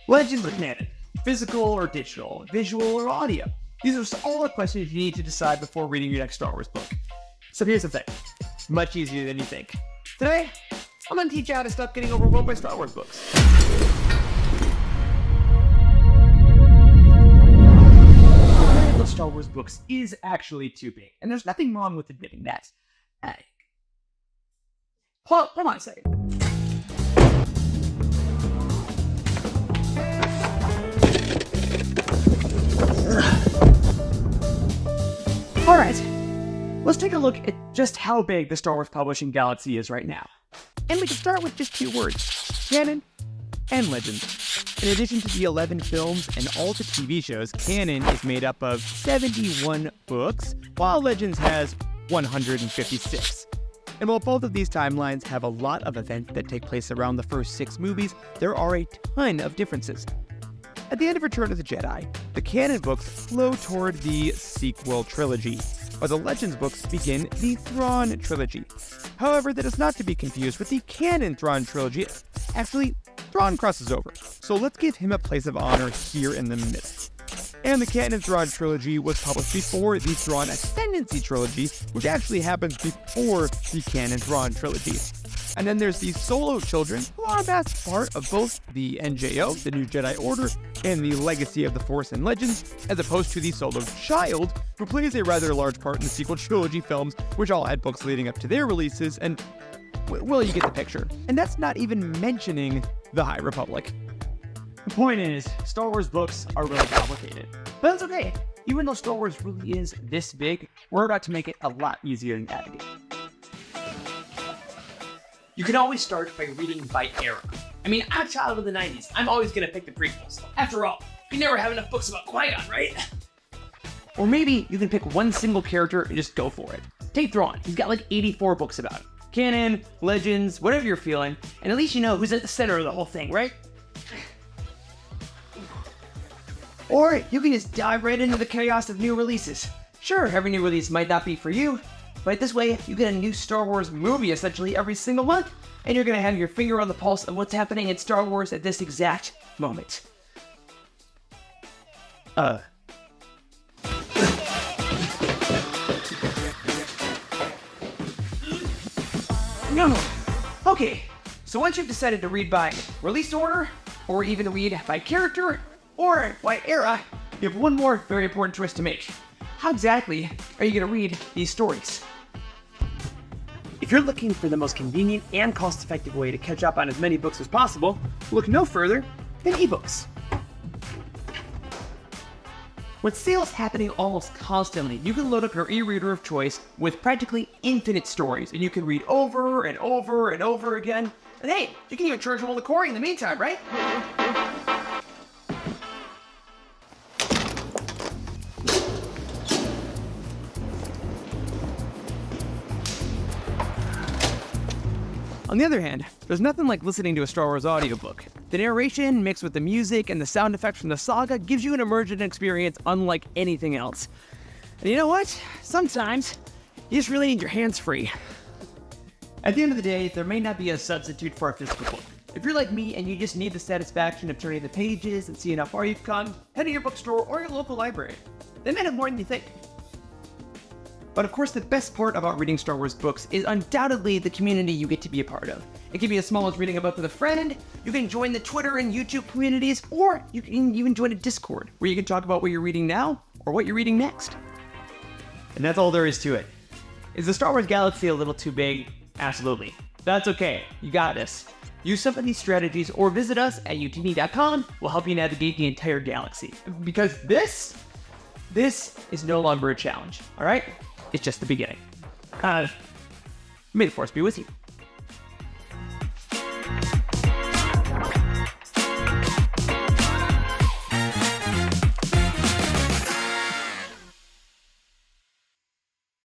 Legends or canon? Physical or digital? Visual or audio? These are all the questions you need to decide before reading your next Star Wars book. So here's the thing. Much easier than you think. Today, I'm going to teach you how to stop getting overwhelmed by Star Wars books. The Star Wars books is actually too big, and there's nothing wrong with admitting that. Hold on a second. Alright, let's take a look at just how big the Star Wars publishing galaxy is right now. And we can start with just two words, canon and legends. In addition to the 11 films and all the TV shows, canon is made up of 71 books, while Legends has 156. And while both of these timelines have a lot of events that take place around the first 6 movies, there are a ton of differences. At the end of Return of the Jedi, the canon books flow toward the sequel trilogy, while the Legends books begin the Thrawn trilogy. However, that is not to be confused with the canon Thrawn trilogy. Actually, Thrawn crosses over, so let's give him a place of honor here in the midst. And the canon Thrawn trilogy was published before the Thrawn Ascendancy trilogy, which actually happens before the canon Thrawn trilogy. And then there's the Solo children, who are a vast part of both the NJO, the New Jedi Order, and the Legacy of the Force and Legends, as opposed to the Solo child, who plays a rather large part in the sequel trilogy films, which all had books leading up to their releases, and, well, you get the picture. And that's not even mentioning the High Republic. The point is, Star Wars books are really complicated. But that's okay. Even though Star Wars really is this big, we're about to make it a lot easier to navigate. You can always start by reading by era. I mean, I'm a child of the 90s. I'm always gonna pick the prequels. After all, we never have enough books about Qui-Gon, right? Or maybe you can pick one single character and just go for it. Take Thrawn. He's got like 84 books about him. Canon, Legends, whatever you're feeling, and at least you know who's at the center of the whole thing, right? Or you can just dive right into the chaos of new releases. Sure, every new release might not be for you, but this way you get a new Star Wars movie essentially every single month, and you're gonna have your finger on the pulse of what's happening in Star Wars at this exact moment. No. Okay, so once you've decided to read by release order, or even read by character, or by era, you have one more very important choice to make. How exactly are you going to read these stories? If you're looking for the most convenient and cost-effective way to catch up on as many books as possible, look no further than ebooks. With sales happening almost constantly, you can load up your e-reader of choice with practically infinite stories, and you can read over and over and over again. And hey, you can even charge them all the Corey in the meantime, right? On the other hand, there's nothing like listening to a Star Wars audiobook. The narration, mixed with the music and the sound effects from the saga, gives you an immersion experience unlike anything else. And you know what? Sometimes, you just really need your hands free. At the end of the day, there may not be a substitute for a physical book. If you're like me and you just need the satisfaction of turning the pages and seeing how far you've come, head to your bookstore or your local library. They may have more than you think. But of course, the best part about reading Star Wars books is undoubtedly the community you get to be a part of. It can be as small as reading a book with a friend, you can join the Twitter and YouTube communities, or you can even join a Discord, where you can talk about what you're reading now, or what you're reading next. And that's all there is to it. Is the Star Wars galaxy a little too big? Absolutely. That's okay, you got this. Use some of these strategies, or visit us at Youtini.com. We'll help you navigate the entire galaxy. Because this is no longer a challenge, alright? It's just the beginning. May the Force be with you.